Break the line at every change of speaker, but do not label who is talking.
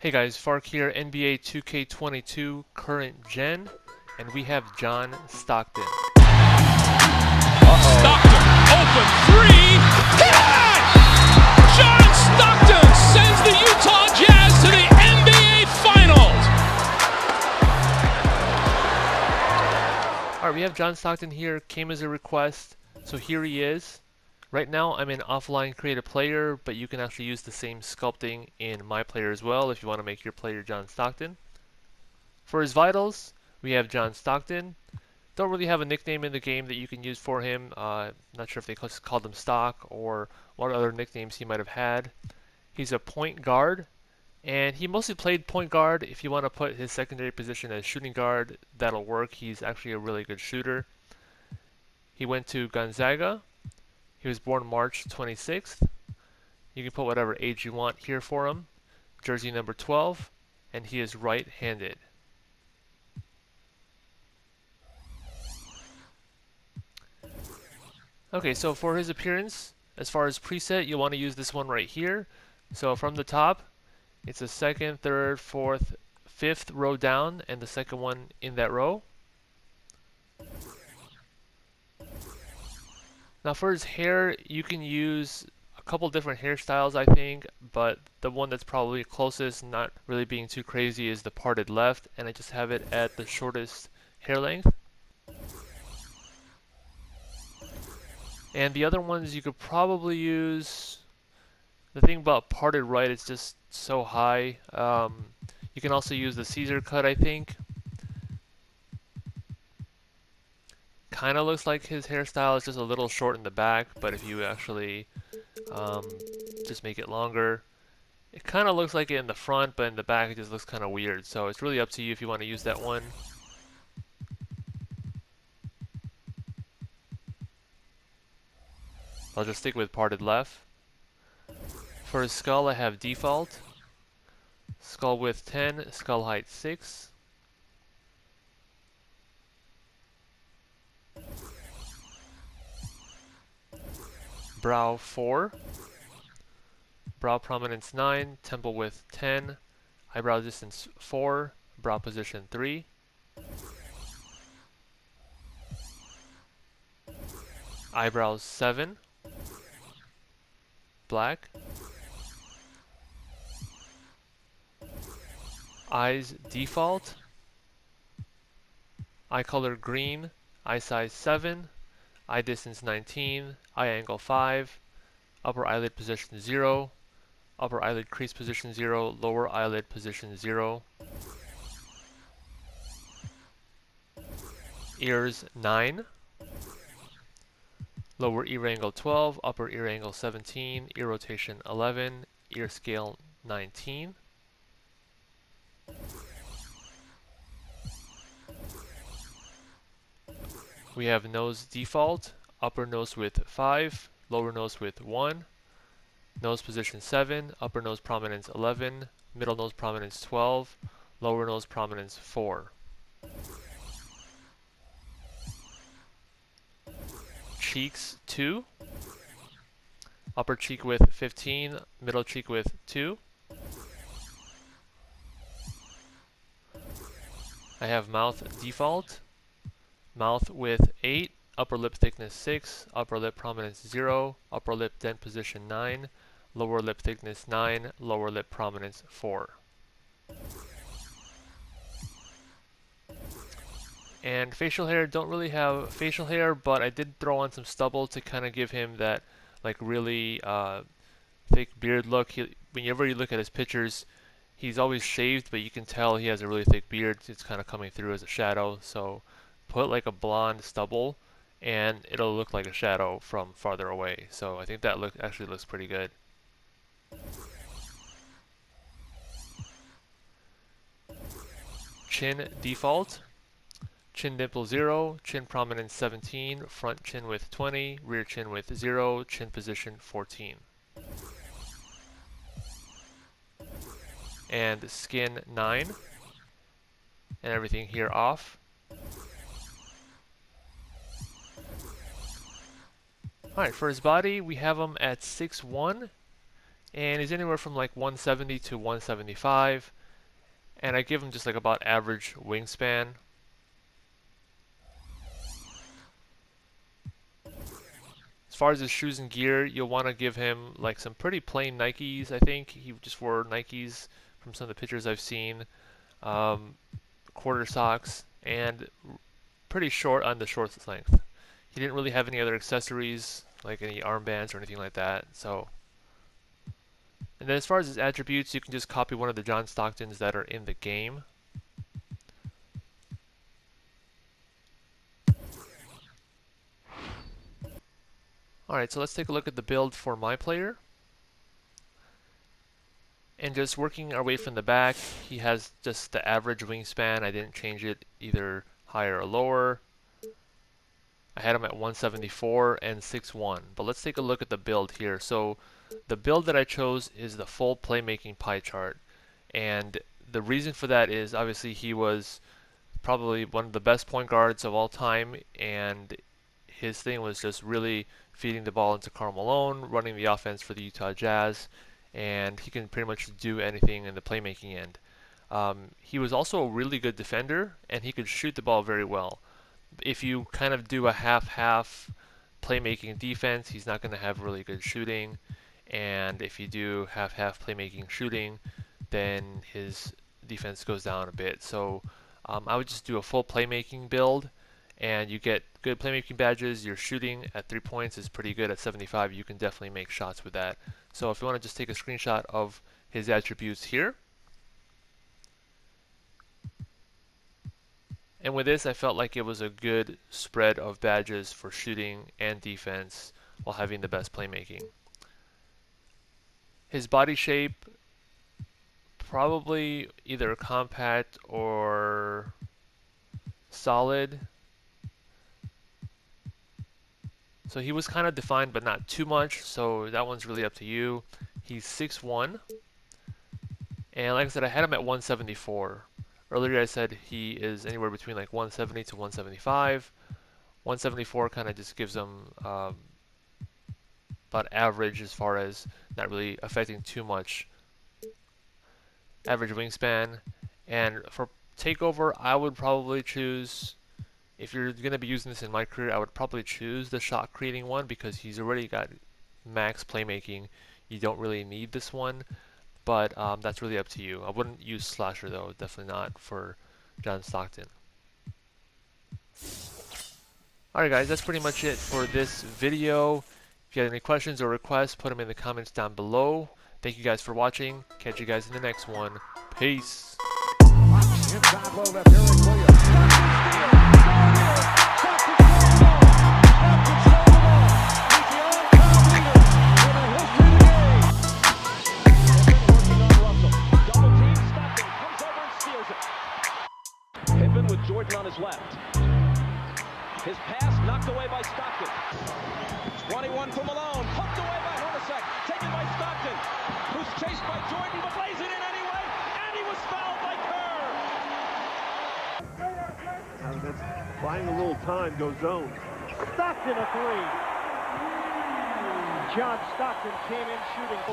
Hey guys, Fark here, NBA 2K22 current gen, and we have John Stockton.
Stockton, open three, hit it! John Stockton sends the Utah Jazz to the NBA Finals.
Alright, we have John Stockton here, came as a request, so here he is. Right now I'm in offline create a player, but you can actually use the same sculpting in MyPlayer as well if you want to make your player John Stockton. For his vitals, we have John Stockton. Don't really have a nickname in the game that you can use for him. Not sure if they called him Stock or what other nicknames he might have had. He's a point guard, and he mostly played point guard. If you want to put his secondary position as shooting guard, that'll work. He's actually a really good shooter. He went to Gonzaga. He was born March 26th. You can put whatever age you want here for him. Jersey number 12, and he is right-handed. Okay, so for his appearance, as far as preset, you'll want to use this one right here. So from the top, it's the second, third, fourth, fifth row down, and the second one in that row. Now for his hair, you can use a couple different hairstyles, I think, but the one that's probably closest, not really being too crazy, is the parted left, and I just have it at the shortest hair length. And the other ones you could probably use, the thing about parted right, it's just so high. You can also use the Caesar cut, I think. Kind of looks like his hairstyle is just a little short in the back, but if you actually just make it longer, it kind of looks like it in the front, but in the back it just looks kind of weird. So it's really up to you if you want to use that one. I'll just stick with parted left. For his skull, I have default. Skull width 10, skull height 6. Brow 4. Brow prominence 9, temple width 10, eyebrow distance 4, brow position 3. Eyebrows 7. Black. Eyes default. Eye color green. Eye size 7. Eye distance 19. Eye angle 5. Upper eyelid position 0. Upper eyelid crease position 0. Lower eyelid position 0. Ears 9. Lower ear angle 12. Upper ear angle 17. Ear rotation 11. Ear scale 19. We have nose default, upper nose width 5, lower nose width 1, nose position 7, upper nose prominence 11, middle nose prominence 12, lower nose prominence 4. Cheeks 2, upper cheek width 15, middle cheek width 2. I have mouth default. Mouth width 8, upper lip thickness 6, upper lip prominence 0, upper lip dent position 9, lower lip thickness 9, lower lip prominence 4. And facial hair, don't really have facial hair, but I did throw on some stubble to kind of give him that like really thick beard look. Whenever you look at his pictures, he's always shaved, but you can tell he has a really thick beard. It's kind of coming through as a shadow, so put like a blonde stubble and it'll look like a shadow from farther away. So I think that actually looks pretty good. Chin default. Chin dimple 0, chin prominence 17, front chin width 20, rear chin width 0, chin position 14. And skin 9. And everything here off. Alright, for his body, we have him at 6'1", and he's anywhere from like 170 to 175, and I give him just like about average wingspan. As far as his shoes and gear, you'll want to give him like some pretty plain Nikes. I think he just wore Nikes from some of the pictures I've seen. Quarter socks, and pretty short on the short length. He didn't really have any other accessories, like any armbands or anything like that. So, and then as far as his attributes, you can just copy one of the John Stocktons that are in the game. Alright, so let's take a look at the build for MyPlayer. And just working our way from the back, he has just the average wingspan. I didn't change it either higher or lower. I had him at 174 and 6'1". But let's take a look at the build here. So the build that I chose is the full playmaking pie chart. And the reason for that is obviously he was probably one of the best point guards of all time, and his thing was just really feeding the ball into Karl Malone, running the offense for the Utah Jazz, and he can pretty much do anything in the playmaking end. He was also a really good defender, and he could shoot the ball very well. If you kind of do a half-half playmaking defense, he's not going to have really good shooting, and if you do half-half playmaking shooting, then his defense goes down a bit. So I would just do a full playmaking build, and you get good playmaking badges. Your shooting at 3 points is pretty good at 75. You can definitely make shots with that. So if you want to just take a screenshot of his attributes here. And with this, I felt like it was a good spread of badges for shooting and defense while having the best playmaking. His body shape, probably either compact or solid. So he was kind of defined, but not too much. So that one's really up to you. He's 6'1". And like I said, I had him at 174. Earlier I said he is anywhere between like 170 to 175. 174 kind of just gives him about average as far as not really affecting too much. Average wingspan. And for takeover, I would probably choose, if you're going to be using this in MyCareer, I would probably choose the shot creating one because he's already got max playmaking. You don't really need this one, but that's really up to you. I wouldn't use slasher though, definitely not for John Stockton. Alright guys, that's pretty much it for this video. If you have any questions or requests, put them in the comments down below. Thank you guys for watching. Catch you guys in the next one. Peace.
With Jordan on his left. His pass knocked away by Stockton. 21 from Malone, hooked away by Hornacek, taken by Stockton, who's chased by Jordan, but lays it in anyway, and he was fouled by Kerr.
Buying a little time, go zone.
Stockton a three. John Stockton came in shooting.